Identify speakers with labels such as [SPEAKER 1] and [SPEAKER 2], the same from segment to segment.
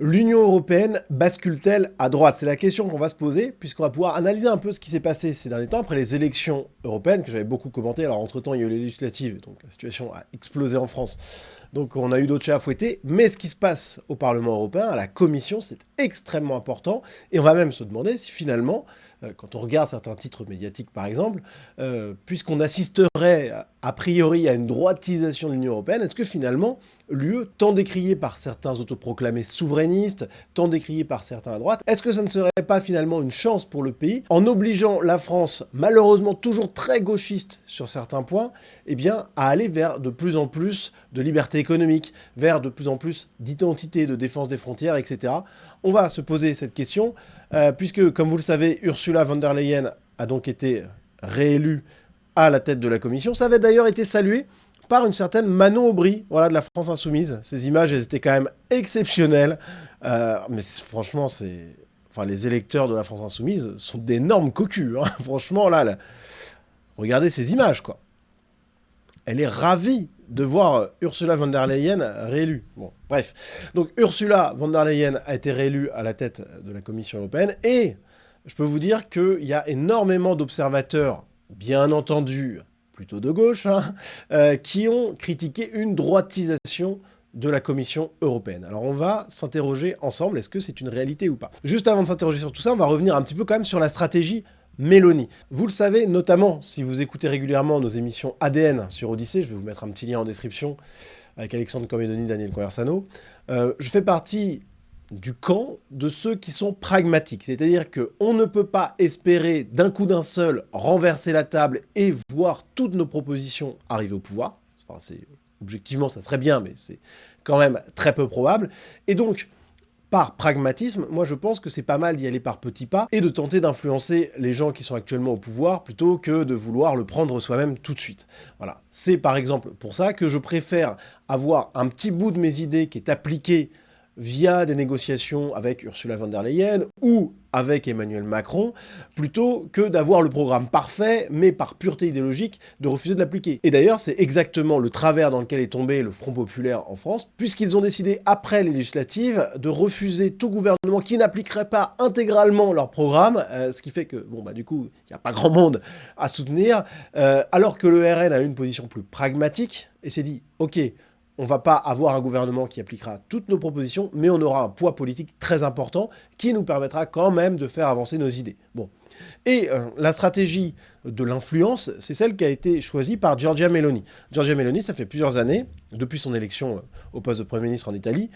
[SPEAKER 1] L'Union européenne bascule-t-elle à droite? C'est la question qu'on va se poser, puisqu'on va pouvoir analyser un peu ce qui s'est passé ces derniers temps après les élections européennes, que j'avais beaucoup commenté. Alors entre-temps, il y a eu les législatives, donc la situation a explosé en France. Donc on a eu d'autres chats à fouetter, mais ce qui se passe au Parlement européen, à la Commission, c'est extrêmement important, et on va même se demander si finalement, quand on regarde certains titres médiatiques par exemple, puisqu'on assisterait a priori à une droitisation de l'Union européenne, est-ce que finalement l'UE, tant décriée par certains autoproclamés souverainistes, tant décriée par certains à droite, est-ce que ça ne serait pas finalement une chance pour le pays, en obligeant la France, malheureusement toujours très gauchiste sur certains points, eh bien, à aller vers de plus en plus de liberté économique, vers de plus en plus d'identité, de défense des frontières, etc. On va se poser cette question, puisque, comme vous le savez, Ursula von der Leyen a donc été réélue à la tête de la Commission. Ça avait d'ailleurs été salué par une certaine Manon Aubry, voilà, de la France Insoumise. Ces images, elles étaient quand même exceptionnelles. Mais franchement, enfin, les électeurs de la France Insoumise sont d'énormes cocus. Hein. Franchement, là, regardez ces images, quoi. Elle est ravie de voir Ursula von der Leyen réélue. Bon, bref. Donc Ursula von der Leyen a été réélue à la tête de la Commission européenne et je peux vous dire qu'il y a énormément d'observateurs, bien entendu, plutôt de gauche, hein, qui ont critiqué une droitisation de la Commission européenne. Alors on va s'interroger ensemble, est-ce que c'est une réalité ou pas? Juste avant de s'interroger sur tout ça, on va revenir un petit peu quand même sur la stratégie Mélanie. Vous le savez, notamment si vous écoutez régulièrement nos émissions ADN sur Odyssée, je vais vous mettre un petit lien en description avec Alexandre Cormedoni, Daniel Conversano, je fais partie du camp de ceux qui sont pragmatiques. C'est-à-dire qu'on ne peut pas espérer d'un coup d'un seul renverser la table et voir toutes nos propositions arriver au pouvoir. Enfin, objectivement, ça serait bien, mais c'est quand même très peu probable. Et donc, par pragmatisme, moi je pense que c'est pas mal d'y aller par petits pas et de tenter d'influencer les gens qui sont actuellement au pouvoir plutôt que de vouloir le prendre soi-même tout de suite. Voilà. C'est par exemple pour ça que je préfère avoir un petit bout de mes idées qui est appliqué via des négociations avec Ursula von der Leyen ou avec Emmanuel Macron, plutôt que d'avoir le programme parfait, mais par pureté idéologique, de refuser de l'appliquer. Et d'ailleurs, c'est exactement le travers dans lequel est tombé le Front Populaire en France, puisqu'ils ont décidé, après les législatives, de refuser tout gouvernement qui n'appliquerait pas intégralement leur programme, ce qui fait que, bon, bah du coup, il n'y a pas grand monde à soutenir, alors que le RN a une position plus pragmatique, et s'est dit, ok, on va pas avoir un gouvernement qui appliquera toutes nos propositions, mais on aura un poids politique très important qui nous permettra quand même de faire avancer nos idées. Bon. Et la stratégie de l'influence, c'est celle qui a été choisie par Giorgia Meloni. Giorgia Meloni, ça fait plusieurs années, depuis son élection au poste de Premier ministre en Italie,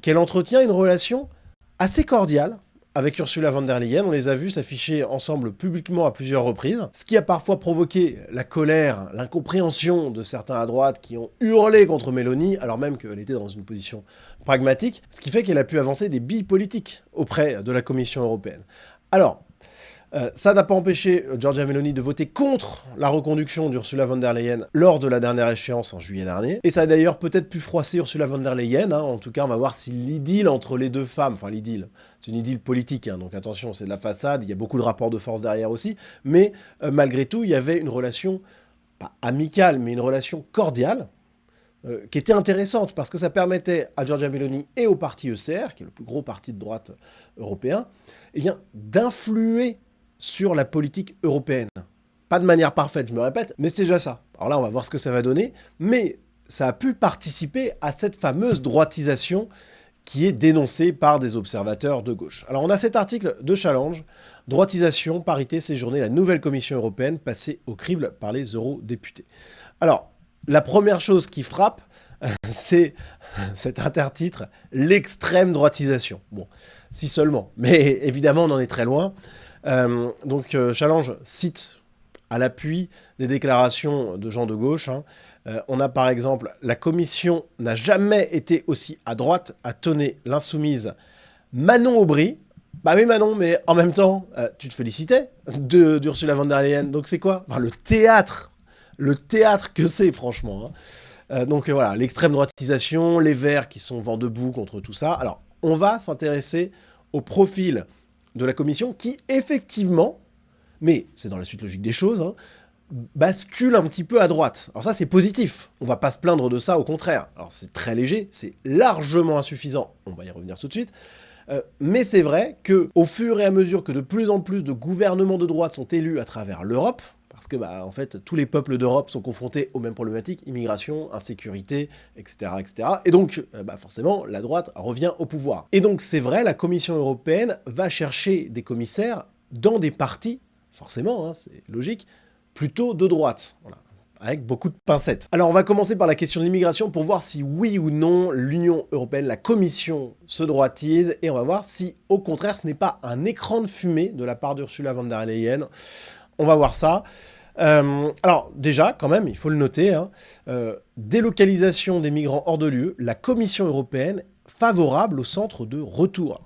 [SPEAKER 1] qu'elle entretient une relation assez cordiale avec Ursula von der Leyen. On les a vus s'afficher ensemble publiquement à plusieurs reprises, ce qui a parfois provoqué la colère, l'incompréhension de certains à droite qui ont hurlé contre Meloni, alors même qu'elle était dans une position pragmatique, ce qui fait qu'elle a pu avancer des billes politiques auprès de la Commission européenne. Alors, ça n'a pas empêché Giorgia Meloni de voter contre la reconduction d'Ursula von der Leyen lors de la dernière échéance en juillet dernier. Et ça a d'ailleurs peut-être pu froisser Ursula von der Leyen. Hein. En tout cas, on va voir si l'idylle entre les deux femmes, enfin l'idylle, c'est une idylle politique, hein, donc attention, c'est de la façade, il y a beaucoup de rapports de force derrière aussi, mais malgré tout, il y avait une relation, pas amicale, mais une relation cordiale, qui était intéressante, parce que ça permettait à Giorgia Meloni et au parti ECR, qui est le plus gros parti de droite européen, eh bien, d'influer sur la politique européenne. Pas de manière parfaite, je me répète, mais c'est déjà ça. Alors là, on va voir ce que ça va donner, mais ça a pu participer à cette fameuse droitisation qui est dénoncée par des observateurs de gauche. Alors on a cet article de Challenge, droitisation, parité séjourner, la nouvelle Commission européenne passée au crible par les eurodéputés. Alors, la première chose qui frappe, c'est cet intertitre, l'extrême droitisation. Bon, si seulement, mais évidemment on en est très loin. Donc Challenge cite à l'appui des déclarations de gens de gauche. Hein. On a par exemple « La Commission n'a jamais été aussi à droite », a tonné l'insoumise Manon Aubry. Bah oui Manon, mais en même temps, tu te félicitais d'Ursula von der Leyen. Donc c'est quoi? Enfin, le théâtre que c'est franchement. Hein. Donc voilà, l'extrême droitisation, les Verts qui sont vent debout contre tout ça. Alors, on va s'intéresser au profil de la Commission qui, effectivement, mais c'est dans la suite logique des choses, hein, bascule un petit peu à droite. Alors ça, c'est positif. On va pas se plaindre de ça, au contraire. Alors c'est très léger, c'est largement insuffisant. On va y revenir tout de suite. Mais c'est vrai qu'au fur et à mesure que de plus en plus de gouvernements de droite sont élus à travers l'Europe, parce que en fait, tous les peuples d'Europe sont confrontés aux mêmes problématiques, immigration, insécurité, etc. etc. Et donc, forcément, la droite revient au pouvoir. Et donc, c'est vrai, la Commission européenne va chercher des commissaires dans des partis, forcément, hein, c'est logique, plutôt de droite. Voilà, avec beaucoup de pincettes. Alors on va commencer par la question de l'immigration pour voir si oui ou non l'Union européenne, la Commission, se droitise, et on va voir si au contraire ce n'est pas un écran de fumée de la part d'Ursula von der Leyen. On va voir ça. Alors déjà, quand même, il faut le noter, hein, délocalisation des migrants hors de l'UE, la Commission européenne favorable au centre de retour.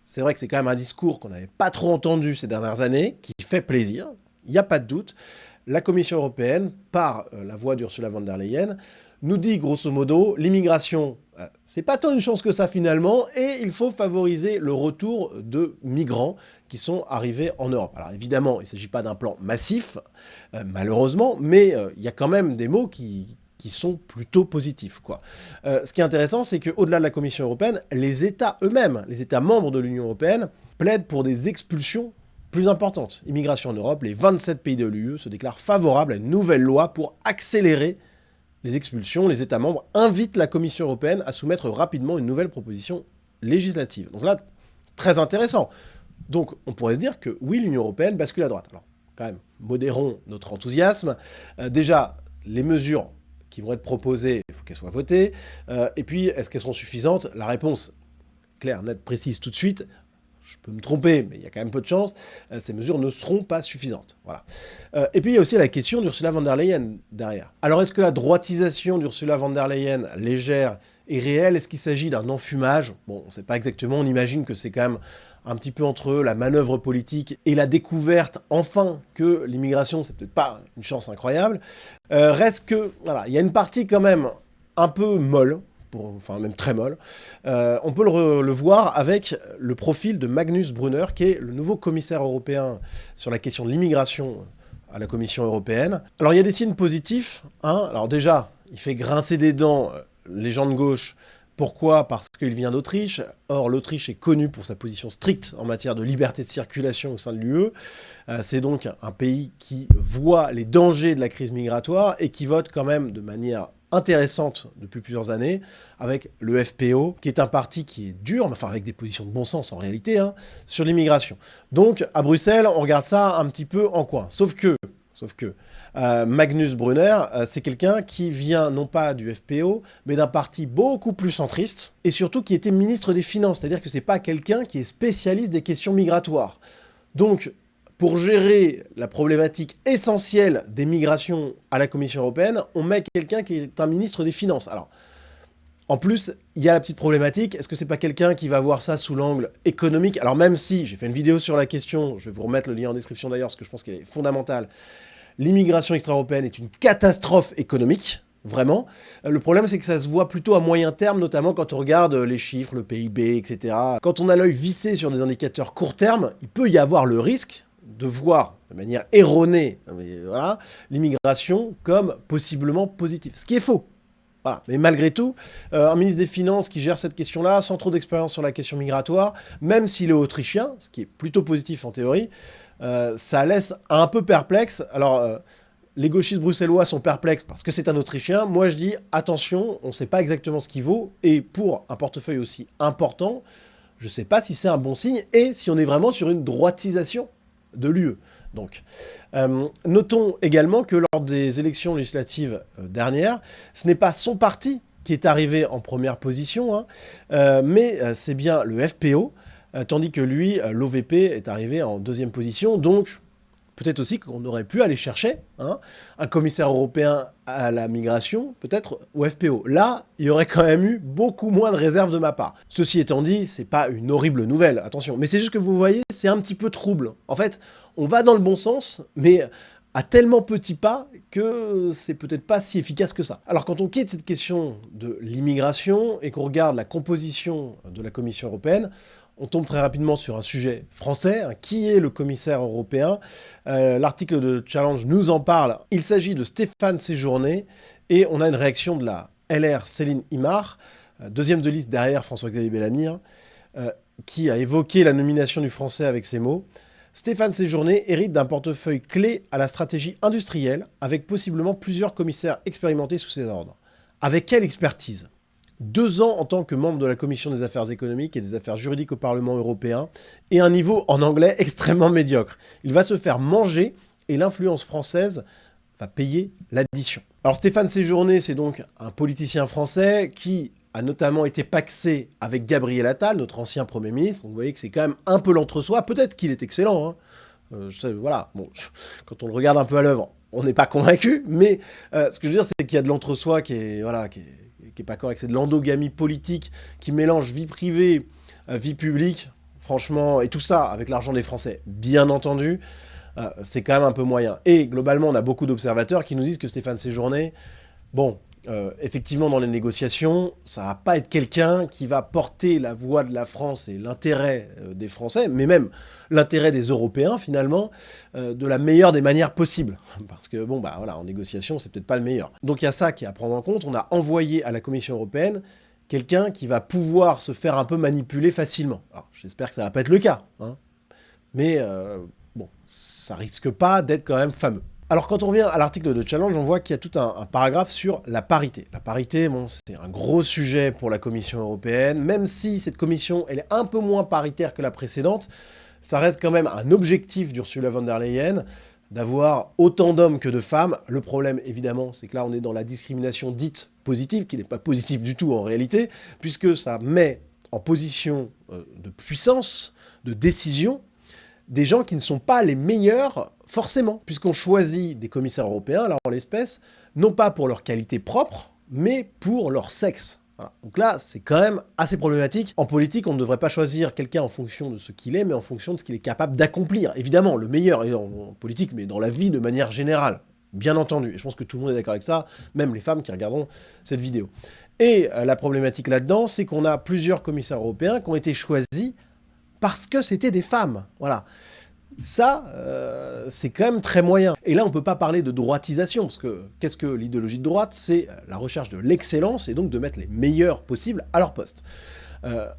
[SPEAKER 1] C'est vrai que c'est quand même un discours qu'on n'avait pas trop entendu ces dernières années, qui fait plaisir, il n'y a pas de doute. La Commission européenne, par la voix d'Ursula von der Leyen, nous dit grosso modo, l'immigration, c'est pas tant une chance que ça finalement, et il faut favoriser le retour de migrants qui sont arrivés en Europe. Alors évidemment, il ne s'agit pas d'un plan massif, malheureusement, mais il y a quand même des mots qui sont plutôt positifs, quoi. Ce qui est intéressant, c'est qu'au-delà de la Commission européenne, les États eux-mêmes, les États membres de l'Union européenne, plaident pour des expulsions plus importante, immigration en Europe, les 27 pays de l'UE se déclarent favorables à une nouvelle loi pour accélérer les expulsions. Les États membres invitent la Commission européenne à soumettre rapidement une nouvelle proposition législative. Donc là, très intéressant. Donc on pourrait se dire que oui, l'Union européenne bascule à droite. Alors quand même, modérons notre enthousiasme. Déjà, les mesures qui vont être proposées, il faut qu'elles soient votées. Et puis, est-ce qu'elles seront suffisantes? La réponse, claire, nette, précise tout de suite. Je peux me tromper, mais il y a quand même peu de chance, ces mesures ne seront pas suffisantes. Voilà. Et puis il y a aussi la question d'Ursula von der Leyen derrière. Alors est-ce que la droitisation d'Ursula von der Leyen, légère et réelle, est-ce qu'il s'agit d'un enfumage? Bon, on ne sait pas exactement, on imagine que c'est quand même un petit peu entre la manœuvre politique et la découverte, enfin, que l'immigration, c'est peut-être pas une chance incroyable. Reste que, voilà, il y a une partie quand même un peu molle, enfin même très molle, on peut le voir avec le profil de Magnus Brunner, qui est le nouveau commissaire européen sur la question de l'immigration à la Commission européenne. Alors il y a des signes positifs, hein. Alors déjà, il fait grincer des dents les gens de gauche. Pourquoi? Parce qu'il vient d'Autriche. Or, l'Autriche est connue pour sa position stricte en matière de liberté de circulation au sein de l'UE. C'est donc un pays qui voit les dangers de la crise migratoire et qui vote quand même de manière intéressante depuis plusieurs années, avec le FPO, qui est un parti qui est dur, mais enfin avec des positions de bon sens en réalité, hein, sur l'immigration. Donc à Bruxelles, on regarde ça un petit peu en coin. Sauf que Magnus Brunner, c'est quelqu'un qui vient non pas du FPO, mais d'un parti beaucoup plus centriste, et surtout qui était ministre des Finances, c'est-à-dire que c'est pas quelqu'un qui est spécialiste des questions migratoires. Donc, pour gérer la problématique essentielle des migrations à la Commission européenne, on met quelqu'un qui est un ministre des Finances. Alors, en plus, il y a la petite problématique, est-ce que c'est pas quelqu'un qui va voir ça sous l'angle économique? Alors même si, j'ai fait une vidéo sur la question, je vais vous remettre le lien en description d'ailleurs, parce que je pense qu'elle est fondamentale, l'immigration extra-européenne est une catastrophe économique, vraiment. Le problème, c'est que ça se voit plutôt à moyen terme, notamment quand on regarde les chiffres, le PIB, etc. Quand on a l'œil vissé sur des indicateurs court terme, il peut y avoir le risque de voir de manière erronée, voilà, l'immigration comme possiblement positive. Ce qui est faux. Voilà. Mais malgré tout, un ministre des Finances qui gère cette question-là, sans trop d'expérience sur la question migratoire, même s'il est autrichien, ce qui est plutôt positif en théorie, ça laisse un peu perplexe. Alors, les gauchistes bruxellois sont perplexes parce que c'est un Autrichien. Moi, je dis, attention, on ne sait pas exactement ce qu'il vaut. Et pour un portefeuille aussi important, je ne sais pas si c'est un bon signe et si on est vraiment sur une droitisation de l'UE. Donc, notons également que lors des élections législatives dernières, ce n'est pas son parti qui est arrivé en première position, hein, mais c'est bien le FPO, tandis que lui, l'OVP, est arrivé en deuxième position. Donc, peut-être aussi qu'on aurait pu aller chercher un commissaire européen à la migration, peut-être au FPO. Là, il y aurait quand même eu beaucoup moins de réserves de ma part. Ceci étant dit, c'est pas une horrible nouvelle, attention. Mais c'est juste que vous voyez, c'est un petit peu trouble. En fait, on va dans le bon sens, mais à tellement petits pas que c'est peut-être pas si efficace que ça. Alors quand on quitte cette question de l'immigration et qu'on regarde la composition de la Commission européenne, on tombe très rapidement sur un sujet français, hein, qui est le commissaire européen. L'article de Challenge nous en parle. Il s'agit de Stéphane Séjourné, et on a une réaction de la LR Céline Imar, deuxième de liste derrière François-Xavier Bellamy, qui a évoqué la nomination du français avec ces mots. Stéphane Séjourné hérite d'un portefeuille clé à la stratégie industrielle, avec possiblement plusieurs commissaires expérimentés sous ses ordres. Avec quelle expertise ? 2 ans en tant que membre de la Commission des affaires économiques et des affaires juridiques au Parlement européen, et un niveau en anglais extrêmement médiocre. Il va se faire manger, et l'influence française va payer l'addition. Alors Stéphane Séjourné, c'est donc un politicien français qui a notamment été pacsé avec Gabriel Attal, notre ancien Premier ministre. Donc vous voyez que c'est quand même un peu l'entre-soi. Peut-être qu'il est excellent, hein. Voilà, bon, quand on le regarde un peu à l'œuvre, on n'est pas convaincu, mais ce que je veux dire, c'est qu'il y a de l'entre-soi qui est pas correct. C'est de l'endogamie politique qui mélange vie privée, vie publique, franchement, et tout ça avec l'argent des Français, bien entendu. C'est quand même un peu moyen. Et globalement, on a beaucoup d'observateurs qui nous disent que Stéphane Séjourné, bon, effectivement, dans les négociations, ça va pas être quelqu'un qui va porter la voix de la France et l'intérêt des Français, mais même l'intérêt des Européens, finalement, de la meilleure des manières possibles. Parce que, bon, bah voilà, en négociation, c'est peut-être pas le meilleur. Donc il y a ça qui est à prendre en compte. On a envoyé à la Commission européenne quelqu'un qui va pouvoir se faire un peu manipuler facilement. Alors, j'espère que ça va pas être le cas, hein. Mais, bon, ça risque pas d'être quand même fameux. Alors quand on revient à l'article de Challenge, on voit qu'il y a tout un paragraphe sur la parité. La parité, bon, c'est un gros sujet pour la Commission européenne, même si cette commission elle est un peu moins paritaire que la précédente, ça reste quand même un objectif d'Ursula von der Leyen d'avoir autant d'hommes que de femmes. Le problème, évidemment, c'est que là, on est dans la discrimination dite positive, qui n'est pas positive du tout en réalité, puisque ça met en position de puissance, de décision, des gens qui ne sont pas les meilleurs forcément, puisqu'on choisit des commissaires européens, là en l'espèce, non pas pour leur qualité propre, mais pour leur sexe. Voilà. Donc là, c'est quand même assez problématique. En politique, on ne devrait pas choisir quelqu'un en fonction de ce qu'il est, mais en fonction de ce qu'il est capable d'accomplir. Évidemment, le meilleur est en politique, mais dans la vie de manière générale, bien entendu. Et je pense que tout le monde est d'accord avec ça, même les femmes qui regarderont cette vidéo. Et la problématique là-dedans, c'est qu'on a plusieurs commissaires européens qui ont été choisis parce que c'était des femmes. Voilà. Ça, c'est quand même très moyen. Et là, on ne peut pas parler de droitisation, parce que qu'est-ce que l'idéologie de droite? C'est la recherche de l'excellence, et donc de mettre les meilleurs possibles à leur poste.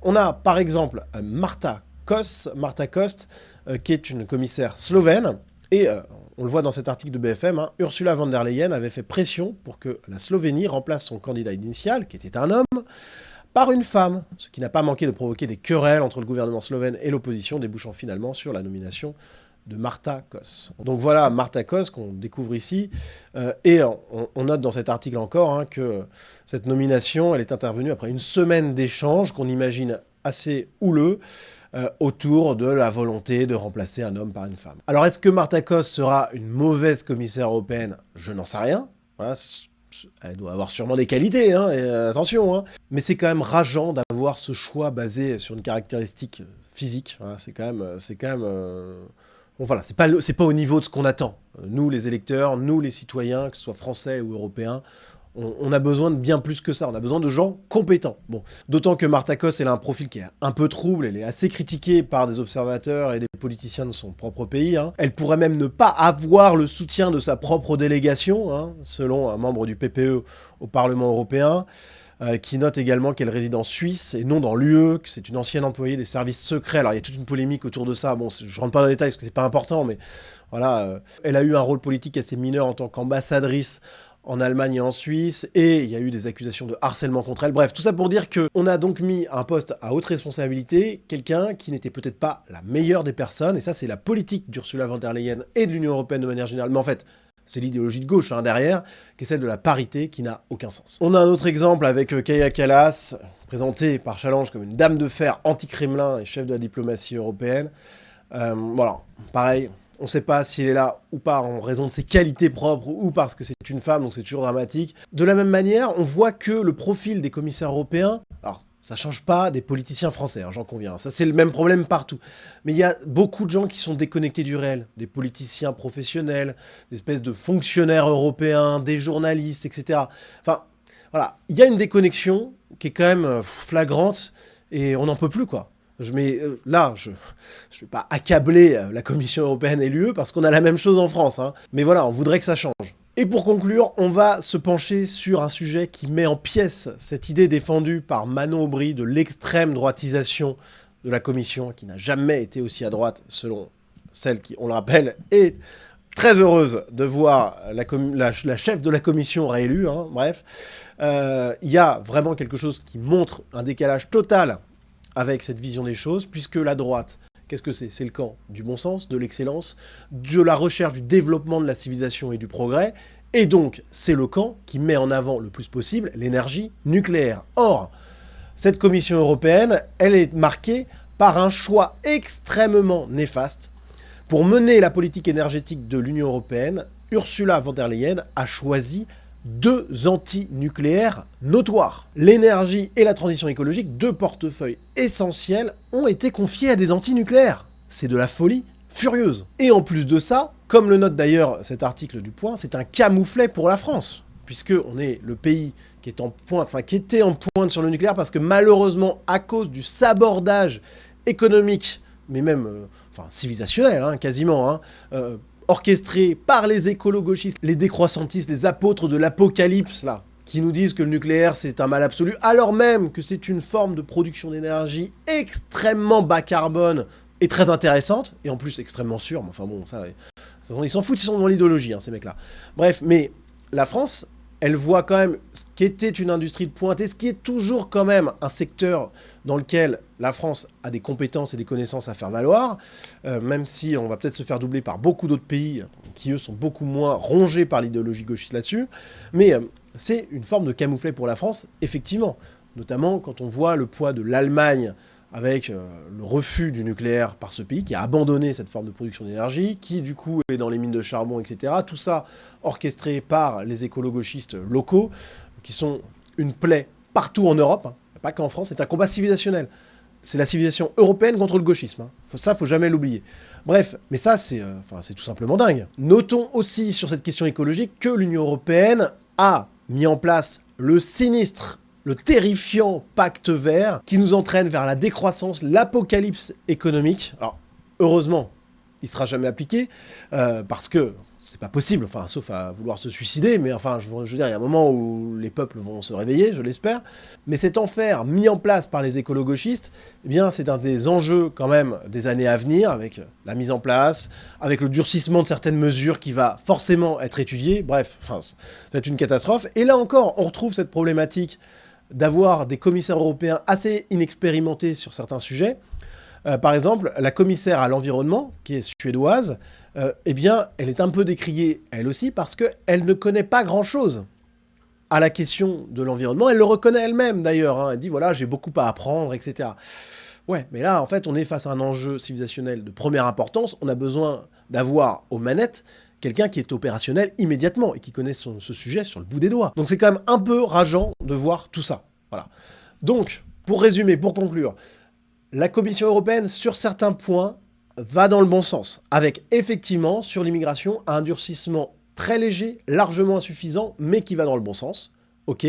[SPEAKER 1] On a par exemple Marta Kost, qui est une commissaire slovène, et on le voit dans cet article de BFM, hein, Ursula von der Leyen avait fait pression pour que la Slovénie remplace son candidat initial, qui était un homme, par une femme, ce qui n'a pas manqué de provoquer des querelles entre le gouvernement slovène et l'opposition, débouchant finalement sur la nomination de Marta Kost. Donc voilà Marta Kost qu'on découvre ici, et on note dans cet article encore, hein, que cette nomination, elle est intervenue après une semaine d'échanges qu'on imagine assez houleux, autour de la volonté de remplacer un homme par une femme. Alors est-ce que Marta Kost sera une mauvaise commissaire européenne? Je n'en sais rien. Voilà. Elle doit avoir sûrement des qualités, hein, et attention, hein. Mais c'est quand même rageant d'avoir ce choix basé sur une caractéristique physique. Voilà, c'est quand même bon, voilà, c'est pas au niveau de ce qu'on attend. Nous, les électeurs, nous, les citoyens, que ce soit français ou européens, on a besoin de bien plus que ça. On a besoin de gens compétents. Bon, d'autant que Marta Kost, elle a un profil qui est un peu trouble. Elle est assez critiquée par des observateurs et des politiciens de son propre pays, hein. Elle pourrait même ne pas avoir le soutien de sa propre délégation, hein, selon un membre du PPE au Parlement européen, qui note également qu'elle réside en Suisse et non dans l'UE, que c'est une ancienne employée des services secrets. Alors il y a toute une polémique autour de ça. Bon, je rentre pas dans les détails parce que c'est pas important, mais voilà, elle a eu un rôle politique assez mineur en tant qu'ambassadrice en Allemagne et en Suisse, et il y a eu des accusations de harcèlement contre elle. Bref, tout ça pour dire qu'on a donc mis à un poste à haute responsabilité quelqu'un qui n'était peut-être pas la meilleure des personnes, et ça c'est la politique d'Ursula von der Leyen et de l'Union européenne de manière générale, mais en fait, c'est l'idéologie de gauche, hein, derrière, qui est celle de la parité, qui n'a aucun sens. On a un autre exemple avec Kaja Kallas, présentée par Challenge comme une dame de fer anti-Kremlin et chef de la diplomatie européenne. Voilà, pareil. On ne sait pas si elle est là ou pas en raison de ses qualités propres ou parce que c'est une femme, donc c'est toujours dramatique. De la même manière, on voit que le profil des commissaires européens, alors Ça change pas des politiciens français, hein, j'en conviens. Ça, c'est le même problème partout. Mais il y a beaucoup de gens qui sont déconnectés du réel. Des politiciens professionnels, des espèces de fonctionnaires européens, des journalistes, etc. Enfin, voilà. Il y a une déconnexion qui est quand même flagrante et on n'en peut plus, quoi. Là, je ne vais pas accabler la Commission européenne et l'UE parce qu'on a la même chose en France, hein. Mais voilà, on voudrait que ça change. Et pour conclure, on va se pencher sur un sujet qui met en pièces cette idée défendue par Manon Aubry de l'extrême droitisation de la Commission, qui n'a jamais été aussi à droite, selon celle qui, on le rappelle, est très heureuse de voir la chef de la Commission réélue, hein, bref. Il y a vraiment quelque chose qui montre un décalage total avec cette vision des choses, puisque la droite, qu'est-ce que c'est? C'est le camp du bon sens, de l'excellence, de la recherche du développement de la civilisation et du progrès, et donc c'est le camp qui met en avant le plus possible l'énergie nucléaire. Or, cette Commission européenne, elle est marquée par un choix extrêmement néfaste. Pour mener la politique énergétique de l'Union européenne, Ursula von der Leyen a choisi deux anti-nucléaires notoires. L'énergie et la transition écologique, deux portefeuilles essentiels, ont été confiés à des anti-nucléaires. C'est de la folie furieuse. Et en plus de ça, comme le note d'ailleurs cet article du Point, c'est un camouflet pour la France, puisqu'on est le pays qui est en pointe, enfin qui était en pointe sur le nucléaire, parce que malheureusement, à cause du sabordage économique, mais même civilisationnel, hein, quasiment, hein, orchestré par les écolo-gauchistes, les décroissantistes, les apôtres de l'apocalypse, là, qui nous disent que le nucléaire c'est un mal absolu, alors même que c'est une forme de production d'énergie extrêmement bas carbone et très intéressante, et en plus extrêmement sûre, mais enfin bon, ça, ils s'en foutent, ils sont dans l'idéologie, hein, ces mecs-là. Bref, mais la France, elle voit quand même ce qui était une industrie de pointe, et ce qui est toujours quand même un secteur dans lequel la France a des compétences et des connaissances à faire valoir, même si on va peut-être se faire doubler par beaucoup d'autres pays qui, eux, sont beaucoup moins rongés par l'idéologie gauchiste là-dessus. Mais c'est une forme de camouflet pour la France, effectivement. Notamment quand on voit le poids de l'Allemagne avec le refus du nucléaire par ce pays, qui a abandonné cette forme de production d'énergie, qui du coup est dans les mines de charbon, etc. Tout ça orchestré par les écolo-gauchistes locaux, qui sont une plaie partout en Europe, hein, pas qu'en France, c'est un combat civilisationnel. C'est la civilisation européenne contre le gauchisme. Hein. Ça, faut jamais l'oublier. Bref, mais ça, c'est tout simplement dingue. Notons aussi sur cette question écologique que l'Union européenne a mis en place le sinistre, le terrifiant pacte vert qui nous entraîne vers la décroissance, l'apocalypse économique. Alors, heureusement, il ne sera jamais appliqué, parce que c'est pas possible, enfin, sauf à vouloir se suicider, mais enfin, je veux dire, il y a un moment où les peuples vont se réveiller, je l'espère. Mais cet enfer mis en place par les écolo-gauchistes, eh bien, c'est un des enjeux, quand même, des années à venir, avec la mise en place, avec le durcissement de certaines mesures qui va forcément être étudié. Bref, enfin, ça va être une catastrophe. Et là encore, on retrouve cette problématique d'avoir des commissaires européens assez inexpérimentés sur certains sujets. Par exemple, la commissaire à l'environnement, qui est suédoise, eh bien, elle est un peu décriée, elle aussi, parce qu'elle ne connaît pas grand-chose à la question de l'environnement. Elle le reconnaît elle-même, d'ailleurs. Hein. Elle dit, voilà, j'ai beaucoup à apprendre, etc. Ouais, mais là, en fait, on est face à un enjeu civilisationnel de première importance. On a besoin d'avoir aux manettes quelqu'un qui est opérationnel immédiatement et qui connaît ce sujet sur le bout des doigts. Donc c'est quand même un peu rageant de voir tout ça. Voilà. Donc, pour résumer, pour conclure, la Commission européenne, sur certains points, va dans le bon sens, avec effectivement, sur l'immigration, un durcissement très léger, largement insuffisant, mais qui va dans le bon sens. Ok.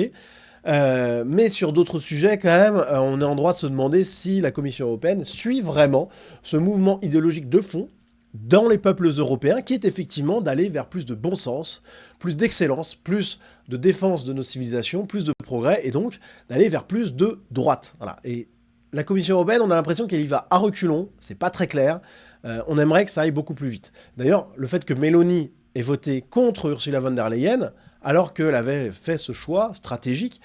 [SPEAKER 1] Mais sur d'autres sujets, quand même, on est en droit de se demander si la Commission européenne suit vraiment ce mouvement idéologique de fond dans les peuples européens, qui est effectivement d'aller vers plus de bon sens, plus d'excellence, plus de défense de nos civilisations, plus de progrès, et donc d'aller vers plus de droite. Voilà. Et la Commission européenne, on a l'impression qu'elle y va à reculons, c'est pas très clair, on aimerait que ça aille beaucoup plus vite. D'ailleurs, le fait que Meloni ait voté contre Ursula von der Leyen, alors qu'elle avait fait ce choix stratégique,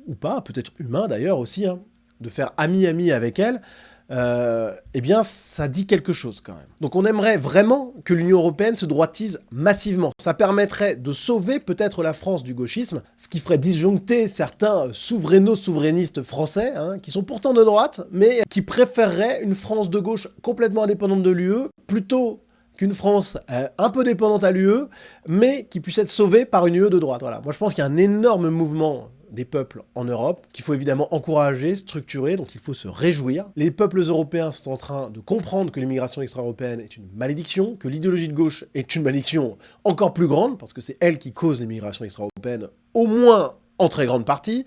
[SPEAKER 1] ou pas, peut-être humain d'ailleurs aussi, hein, de faire ami-ami avec elle, eh bien, ça dit quelque chose quand même. Donc on aimerait vraiment que l'Union européenne se droitise massivement. Ça permettrait de sauver peut-être la France du gauchisme, ce qui ferait disjoncter certains souverainistes français, hein, qui sont pourtant de droite, mais qui préféreraient une France de gauche complètement indépendante de l'UE, plutôt qu'une France un peu dépendante à l'UE, mais qui puisse être sauvée par une UE de droite. Voilà. Moi je pense qu'il y a un énorme mouvement des peuples en Europe, qu'il faut évidemment encourager, structurer, dont il faut se réjouir. Les peuples européens sont en train de comprendre que l'immigration extra-européenne est une malédiction, que l'idéologie de gauche est une malédiction encore plus grande, parce que c'est elle qui cause l'immigration extra-européenne, au moins en très grande partie.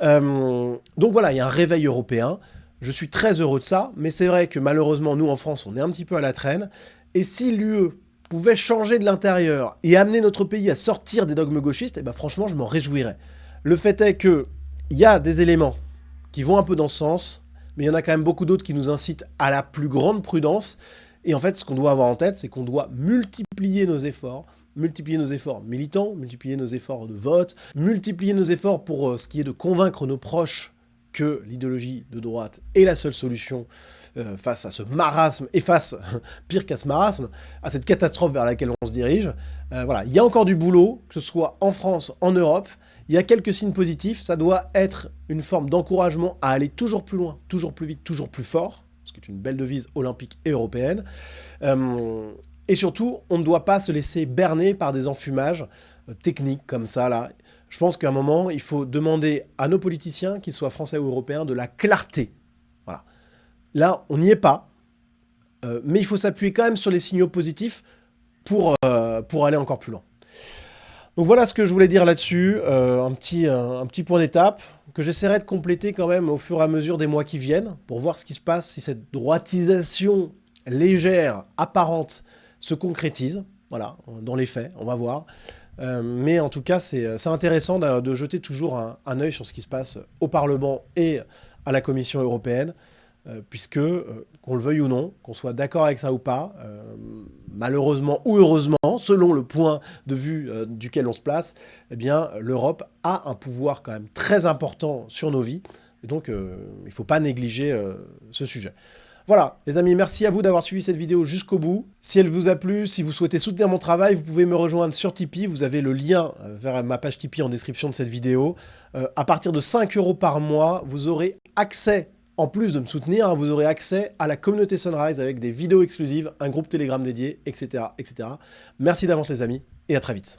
[SPEAKER 1] Donc voilà, il y a un réveil européen. Je suis très heureux de ça, mais c'est vrai que malheureusement, nous en France, on est un petit peu à la traîne. Et si l'UE pouvait changer de l'intérieur et amener notre pays à sortir des dogmes gauchistes, eh ben franchement, je m'en réjouirais. Le fait est qu'il y a des éléments qui vont un peu dans ce sens, mais il y en a quand même beaucoup d'autres qui nous incitent à la plus grande prudence. Et en fait, ce qu'on doit avoir en tête, c'est qu'on doit multiplier nos efforts militants, multiplier nos efforts de vote, multiplier nos efforts pour ce qui est de convaincre nos proches que l'idéologie de droite est la seule solution face à ce marasme, et face, pire qu'à ce marasme, à cette catastrophe vers laquelle on se dirige. Voilà, il y a encore du boulot, que ce soit en France, en Europe. Il y a quelques signes positifs, ça doit être une forme d'encouragement à aller toujours plus loin, toujours plus vite, toujours plus fort, ce qui est une belle devise olympique et européenne. Et surtout, on ne doit pas se laisser berner par des enfumages techniques comme ça, là. Je pense qu'à un moment, il faut demander à nos politiciens, qu'ils soient français ou européens, de la clarté. Voilà. Là, on n'y est pas, mais il faut s'appuyer quand même sur les signaux positifs pour aller encore plus loin. Donc voilà ce que je voulais dire là-dessus, un petit point d'étape, que j'essaierai de compléter quand même au fur et à mesure des mois qui viennent, pour voir ce qui se passe, si cette droitisation légère, apparente, se concrétise. Voilà, dans les faits, on va voir. Mais en tout cas, c'est intéressant de jeter toujours un œil sur ce qui se passe au Parlement et à la Commission européenne, puisque, qu'on le veuille ou non, qu'on soit d'accord avec ça ou pas, malheureusement ou heureusement, selon le point de vue duquel on se place, eh bien, l'Europe a un pouvoir quand même très important sur nos vies, et donc il ne faut pas négliger ce sujet. Voilà, les amis, merci à vous d'avoir suivi cette vidéo jusqu'au bout. Si elle vous a plu, si vous souhaitez soutenir mon travail, vous pouvez me rejoindre sur Tipeee. Vous avez le lien vers ma page Tipeee en description de cette vidéo. À partir de 5 € par mois, vous aurez accès, en plus de me soutenir, vous aurez accès à la communauté Sunrise avec des vidéos exclusives, un groupe Telegram dédié, etc., etc. Merci d'avance les amis, et à très vite.